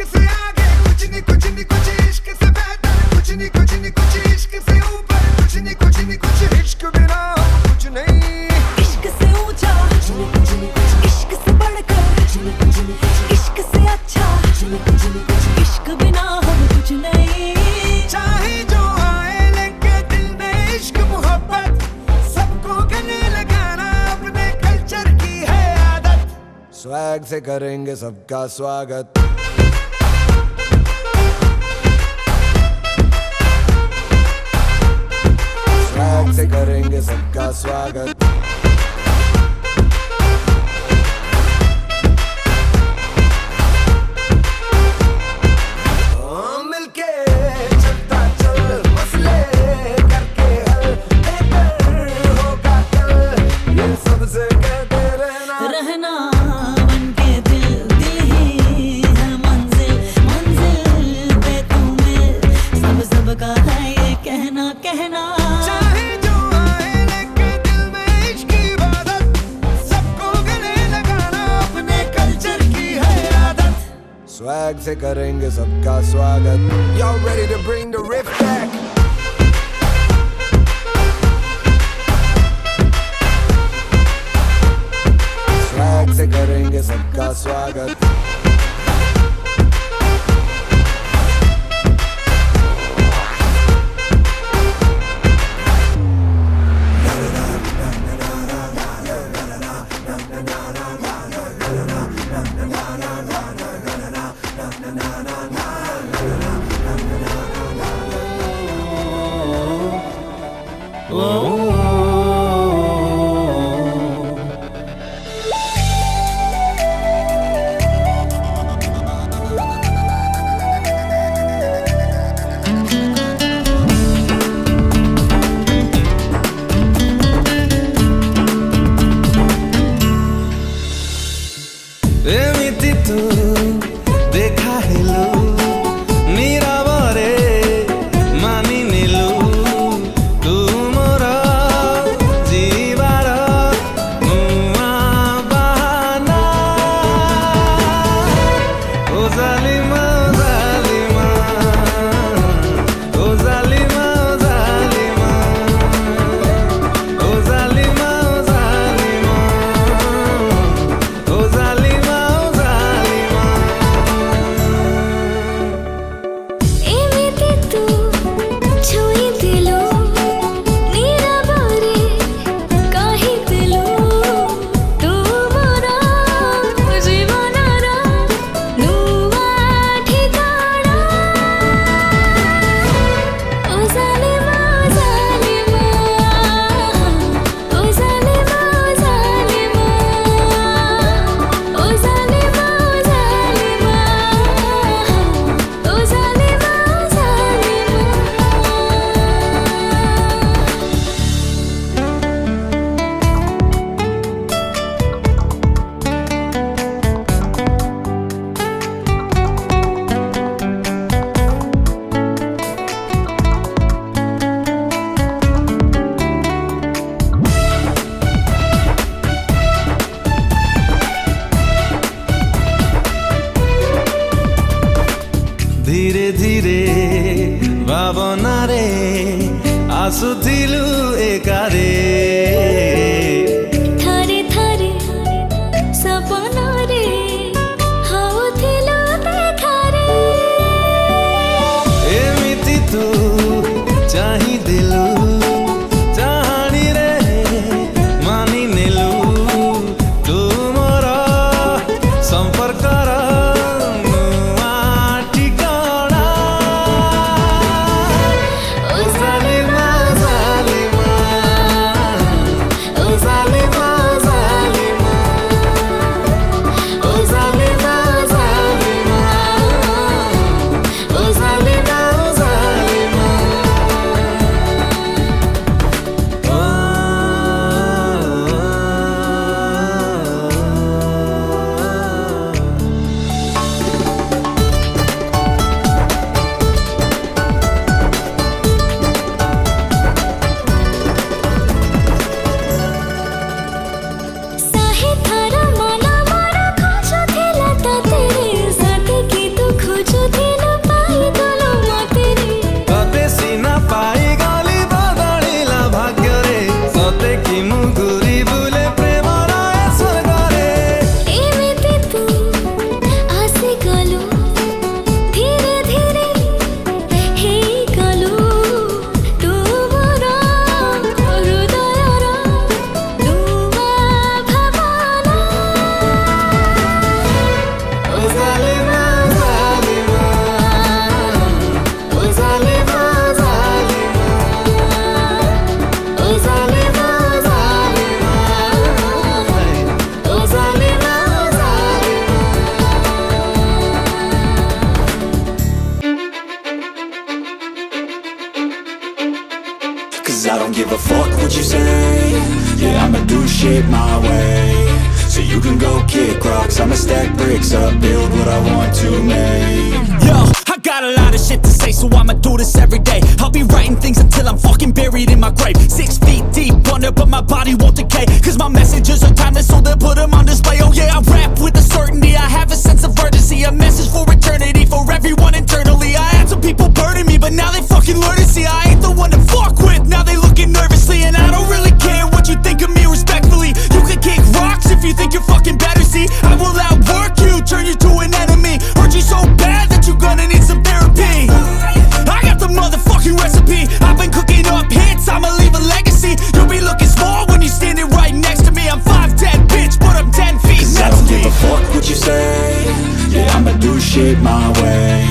इश्क से आगे कुछ नहीं कुछ नहीं कुछ इश्क से बेहतर कुछ नहीं कुछ नहीं कुछ इश्क से ऊपर कुछ नहीं कुछ नहीं कुछ इश्क बिना कुछ नहीं इश्क से ऊंचा कुछ नहीं कुछ नहीं कुछ इश्क से बढ़कर कुछ नहीं कुछ नहीं कुछ इश्क से अच्छा कुछ नहीं कुछ नहीं कुछ इश्क बिना हम कुछ नहीं चाहे जो आए लेके दिल में इश्क मोहब्बत सबको गले लगाना अपने कल्चर की है आदत स्वैग से करेंगे सबका स्वागत स्वैग से करेंगे सबका स्वागत मिलके चलता चल मसले करके हल बेहतर होगा कल ये सबसे कहते रहना बनके दिल ही है मंजिल पे तुम्हें सब का है ये कहना चाहे जो आए लेके दिल में इश्क की इबादत सबको गले लगाना अपने कल्चर की है आदत स्वैग से करेंगे सबका स्वागत Y'all ready to bring the riff back swag से करेंगे सबका स्वागत एमिति तू देखा हेलु नीरवरे मानि नेलु तू मोर जीवार नुआ बहाना ओ जालिमा जालिमा ओ जालिमा जालिमा ओ जालिमा जालिमा ओ जालिमा एमिति तू छुई दिलो नीरवरे कहि दिलो तू मोरा जीवनर नुआ ठिकाना ओ जालिमा जालिमा ओ जालिमा जालिमा ओ जालिमा जालिमा ओ जालिमा जालिमा धीरे धीरे भावनारे आसुथिलु एकारे थारे थारे सपनारे हाउथिलो देखारे एमिति तू चाहि दिलु चाहानी रे मानि नेलु तू मोर संपर्कर नुआ ठिकाना ओ जालिमा जालिमा ओ give a fuck what you say. Yeah, I'ma do shit my way. So you can go kick rocks, I'ma stack bricks up, build what I want to make. Yo, I got a lot of shit to say, so I'ma do this every day. I'll be writing things until I'm fucking buried in my grave. 6 feet deep under, but my body won't decay, cause my messages are timeless, so they'll put them on display. Oh yeah, I rap with a certainty, I have a sense of urgency, a message for eternity, for everyone internally. I had some people burning me, but now they fucking learn to see I ain't the one to fuck with, now they looking nervously. And I don't really care what you think of me, respectfully. You can kick rocks if you think you're fucking better, see I will outwork you, turn you to an enemy. Hurt you so bad that you're gonna need some therapy. I got the motherfucking recipe, I've been cooking up hits, I'ma leave a legacy. You'll be looking small when you're standing right next to me. I'm 5'10", bitch, but I'm 10 feet. Cause I don't give a fuck what you say. Yeah, I'ma do shit my way.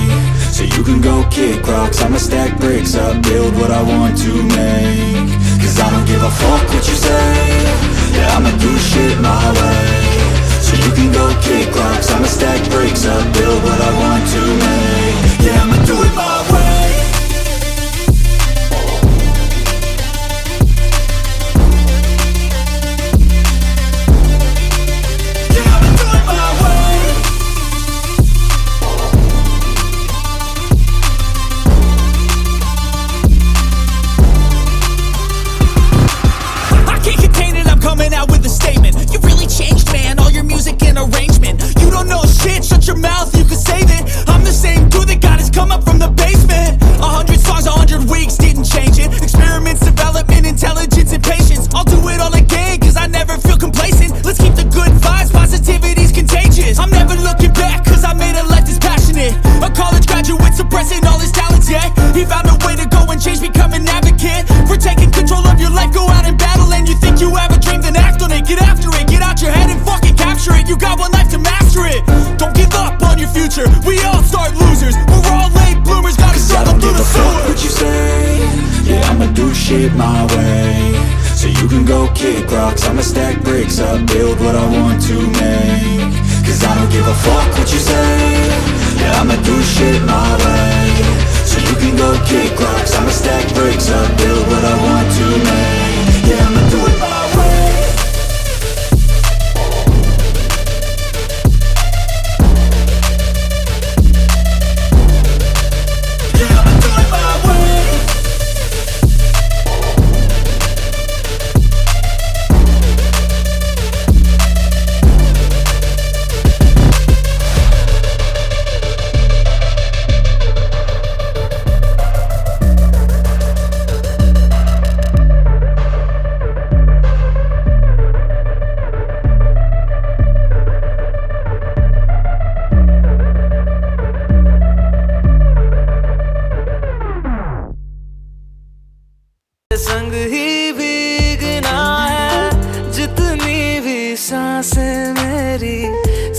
So you can go kick rocks, I'ma stack bricks up, build what I want to make. Cause I don't give a fuck what you say. Yeah, I'ma do shit my way. So you can go kick rocks, I'ma stack bricks up, build what I want to make. Yeah, I'ma do it my way. Coming out with a statement. You really changed, man, all your music and arrangement. You don't know shit, shut your mouth, you can save it. I'm the same dude that got his come up from the basement. 100 songs, 100 weeks, didn't change it. Experiments, development, intelligence, and patience. I'll do it all again, cause I never feel complacent. Let's keep the good vibes, positivity's contagious. I'm never looking back, cause I made a life that's passionate. A college graduate suppressing all his talents, yeah. He found a way to go and change, become an advocate. For taking control of your life, go out and battle. And you think you have a dream, then act on it. Get after it, get out your head and fucking capture it. You got one life to master it. Don't give up on your future, we all start losers. We're all late bloomers, gotta struggle through the sewer. What you say? Yeah, I'ma do shit my way. So you can go kick rocks, I'ma stack bricks up, build what I want to make. Cause I don't give a fuck what you say. Yeah, I'ma do shit my way. So you can go kick rocks, I'ma stack bricks up, build what I want to make. Yeah, I'ma do it my way. Yeah, I'ma do it my way. संग ही भीगना है, जितनी भी सांसें मेरी,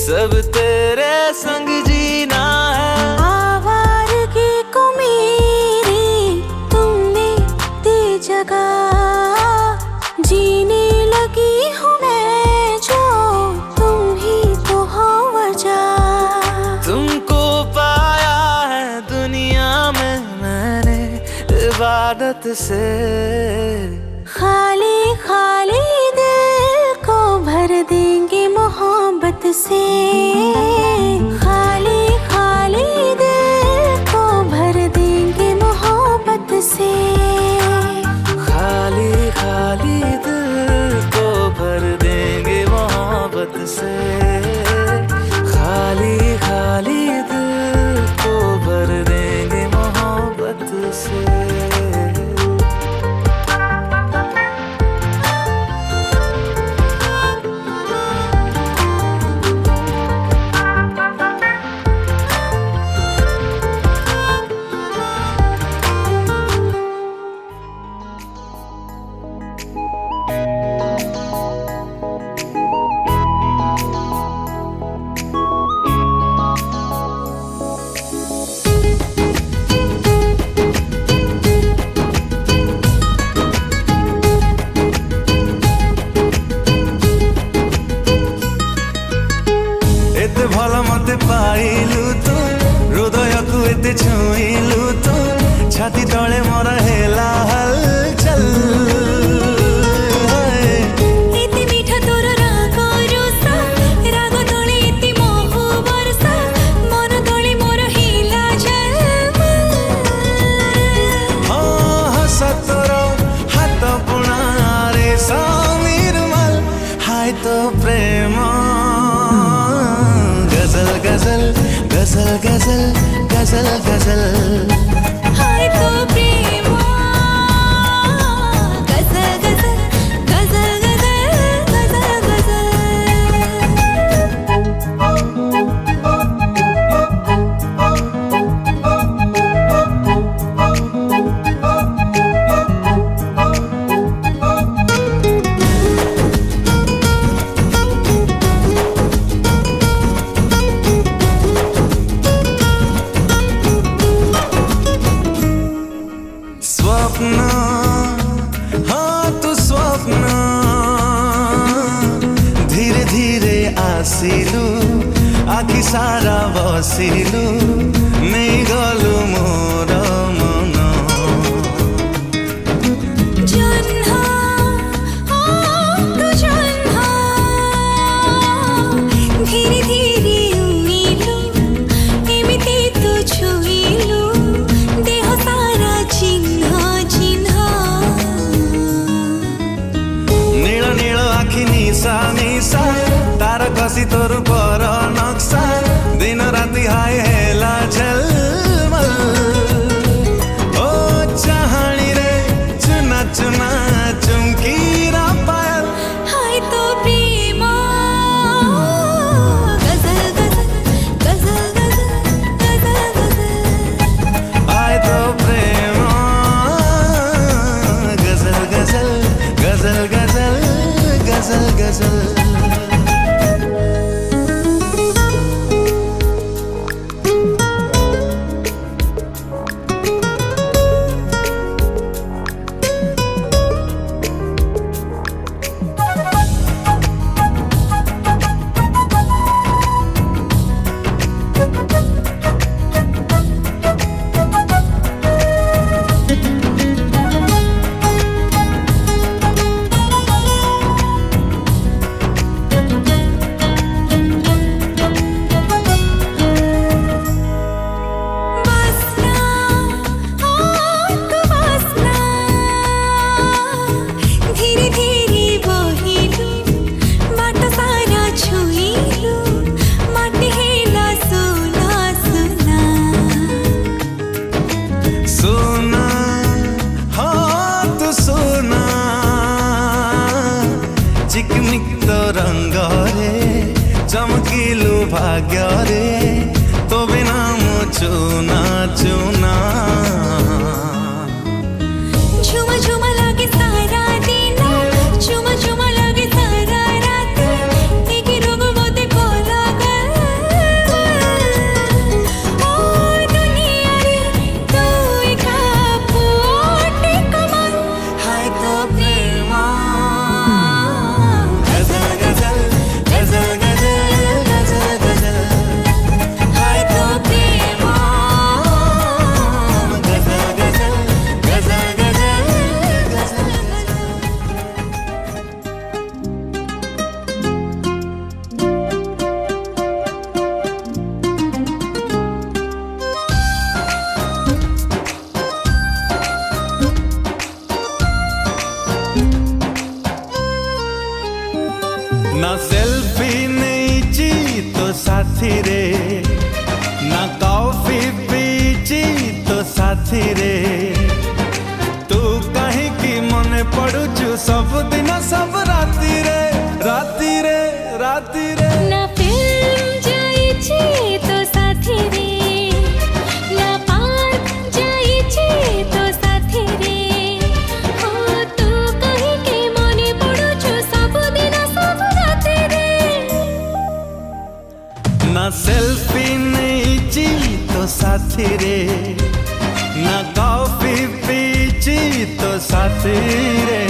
सब तेरे संग जीना है। आवारगी को मेरी तुमने दी जगह, जीने लगी हूँ मैं जो, तुम ही तो हो वजह। तुमको पाया है दुनिया में मैंने इबादत से। खाली खाली दिल को भर देंगे मोहब्बत से। खाली खाली दिल को भर देंगे मोहब्बत से। खाली खाली दिल को भर देंगे मोहब्बत से। खाली खाली दिल को भर देंगे मोहब्बत से। गजल गजल हाय तो प्रेम गजल गजल गजल गजल गजल स्वप्न हाँ तू स्वप्न धीरे धीरे आसिलु आखि सारा बसिलु नहीं गलु मोर मन जन्हा तू जन्हा धीरे धीरे उइलु एमिति तू छुइलु देह सारा चिन्ह चिन्ह नील नील आखि निशा निशा तार कसी तोर पर नक्सा दिन राति हाय हेला झलमल ओ चाहनी रे चुना चुना चुमकी रा पायल हाय तो प्रेम गजल गजल गजल गजल गजल आए तो प्रेम गजल गजल गजल गजल गजल गजल वासना तू वासना धीरे धीरे बहिलु बाट सारा छुइलु माटी हेला सुना सुना सोना हाँ तू सोना चिकमिक तो रंग रे चमकिलु भाग्य रे तो बिना मु चुना चुना झुमा झुमा लागे सारा दिन झुमा झुमा लागे सारा रात एक रोग मोते कोला गल ओ दुनिया रे तू एका पोटे कमल हाय तो प्रेम गजल गजल गजल गजल गजल गजल हाय तो प्रेम गजल गजल गजल गजल गजल ना सेल्फी नेची तो साथी रे ना कॉफी पीची तो साथी रे तू कहीं की मने पड़ुचु सब दिन सब राती रे राती रे राती रे ना फिल्म जाइछी तो साथी रे ना पार्क जाइछी तो साथी रे हो तू कहीं के मने पड़ुछु सब दिन सब राती रे ना सेल्फी नेची तो साथी रे ना कॉफी पीची तो साथी रे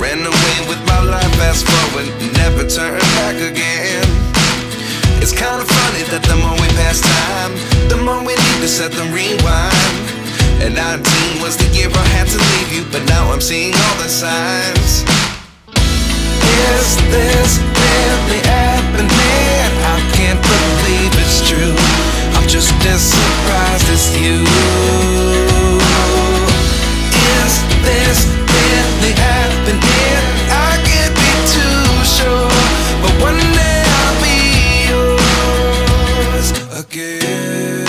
ran away with my life, fast forward, never turn back again. It's kinda funny that the more we pass time, the more we need to set the rewind. And 19 was the year I had to leave you, but now I'm seeing all the signs. Is this really happening? I can't believe it's true. I'm just as surprised as you. Is this really happening? I can't be too sure, but one day I'll be yours again.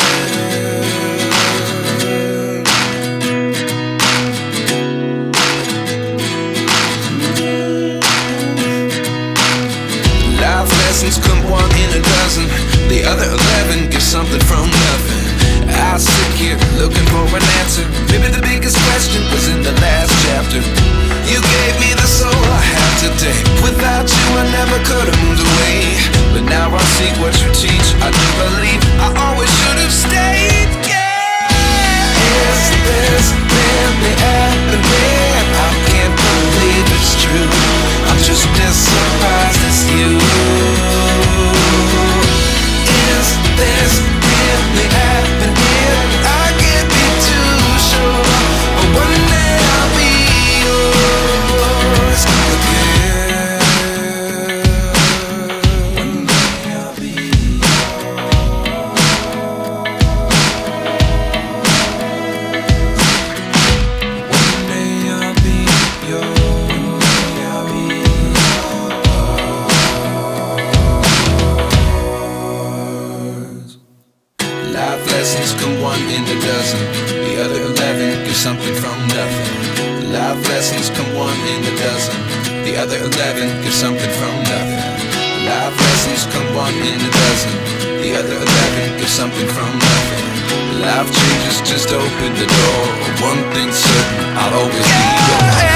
Life lessons come one in a dozen. The other 11 give something from nothing. I sit here looking for an answer. Maybe the biggest question was in the last chapter. You gave me the soul I have today. Without you I never could have moved away. But now I see what you teach. I do believe I always should have stayed. Yeah. Is this really happening? I can't believe it's true. I'm just as surprised as you. Is this really happening? I can't be too sure, but one day I'll be yours again. One day I'll be yours. One day I'll be yours. Life lessons come one in a dozen. The other 11 give something from nothing. Life lessons come one in a dozen. The other 11 give something from nothing. Life lessons come one in a dozen. The other 11 give something from nothing. Life changes just open the door. One thing's certain, I'll always be yours.